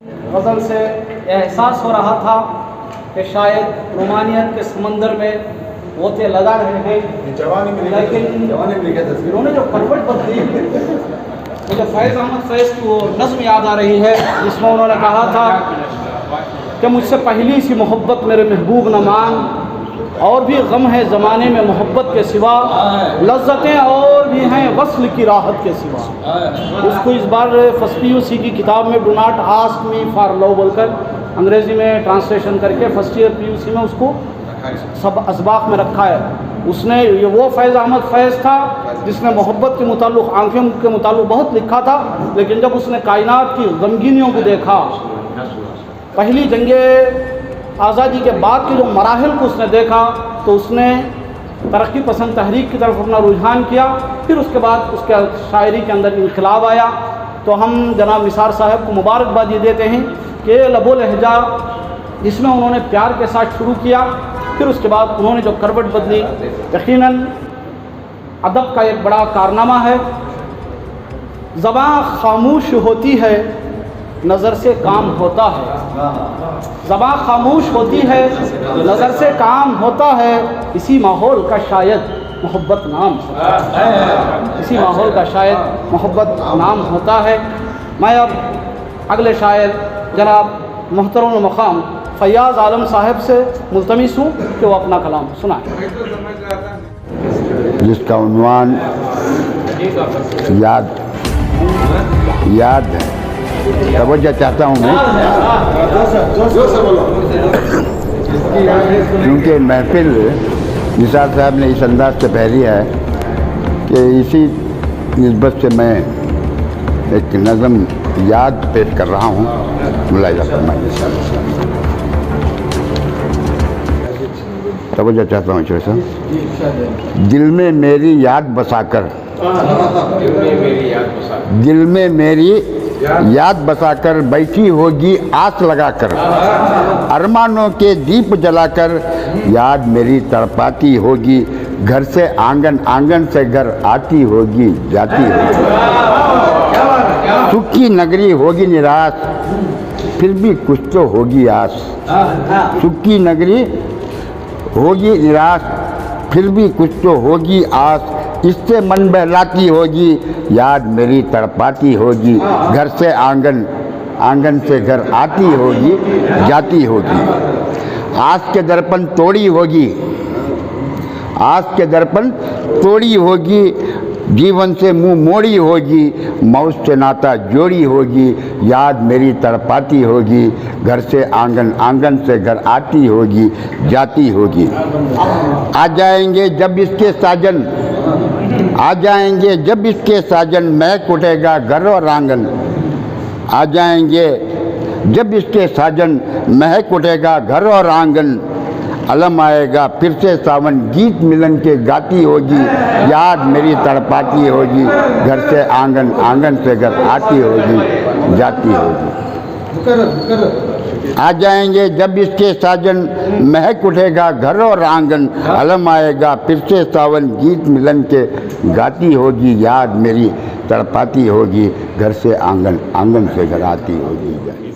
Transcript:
गज़ल से एहसास हो रहा था कि शायद रोमानियत के समंदर में गोते लगा रहे हैं, लेकिन इन्होंने जो करवट बदली, मुझे फैज़ अहमद फैज़ की वो नज़्म याद आ रही है जिसमें उन्होंने कहा था कि मुझसे पहली सी मोहब्बत मेरे महबूब न मान, और भी गम है ज़माने में मोहब्बत के सिवा, लज्जतें और भी हैं वस्ल की राहत के सिवा। उसको इस बार फर्स्ट PUC की किताब में do not ask me for love बोलकर अंग्रेज़ी में ट्रांसलेशन करके फर्स्ट ईयर PUC में उसको सब असबाक में रखा है। उसने ये वो फैज़ अहमद फैज़ था जिसने मोहब्बत के मुताल्लिक़, आँखों के मुताल्लिक़ बहुत लिखा था, लेकिन जब उसने कायनात की गमगीनियों को देखा, पहली जंगे आज़ादी के बाद के जो मराहिल को उसने देखा, तो उसने तरक्की पसंद तहरीक की तरफ अपना रुझान किया। फिर उसके बाद उसके शायरी के अंदर इनकलाब आया। तो हम जनाब निसार साहब को मुबारकबादी देते हैं कि लबो लहजा जिसमें उन्होंने प्यार के साथ शुरू किया, फिर उसके बाद उन्होंने जो करवट बदली, यकीनन अदब का एक बड़ा कारनामा है। ज़बां खामोश होती है, नज़र से काम होता है। ज़बां खामोश होती है, नज़र से काम होता है। इसी माहौल का शायद मोहब्बत नाम होता है, इसी माहौल का शायद मोहब्बत नाम होता है। मैं अब अगले शायर जनाब मोहतरम मक़ाम फैयाज़ आलम साहब से मुल्तमिस हूँ कि वो अपना कलाम सुनाएं, जिसका उन्वान याद है। तवज्जो चाहता हूँ मैं, क्योंकि महफिल निसार साहब ने इस अंदाज से पहली है कि इसी निस्बत से मैं एक नज़म याद पेश कर रहा हूँ। मुलाहिज़ा फरमाइए। तवज्जो चाहता हूँ शेर साहब। दिल में मेरी याद बसाकर, दिल में मेरी याद बसाकर बैठी होगी आस लगाकर, अरमानों के दीप जलाकर याद मेरी तड़पाती होगी, घर से आंगन, आंगन से घर आती होगी, जाती होगी। सुख की नगरी होगी निराश, फिर भी कुछ तो होगी आस। सुख की नगरी होगी निराश, फिर भी कुछ तो होगी आस। इससे मन बहलाती होगी, याद मेरी तड़पाती होगी, घर से आंगन, आंगन से घर आती होगी, जाती होगी। आस के दर्पण तोड़ी होगी, आस के दर्पण तोड़ी होगी, जीवन से मुंह मोड़ी होगी, मौत से नाता जोड़ी होगी, याद मेरी तड़पाती होगी, घर से आंगन, आंगन से घर आती होगी, जाती होगी। आ जाएंगे जब इसके साजन, आ जाएंगे जब इसके साजन, महक उठेगा घर और आंगन। आ जाएंगे जब इसके साजन, महक उठेगा घर और आंगन। अलम आएगा फिर से सावन, गीत मिलन के गाती होगी, याद मेरी तड़पाती होगी, घर से आंगन, आंगन से घर आती होगी, जाती होगी। आ जाएंगे जब इसके साजन, महक उठेगा घर और आंगन। अलम आएगा फिर से सावन, गीत मिलन के गाती होगी, याद मेरी तड़पाती होगी, घर से आंगन, आंगन से घर आती होगी।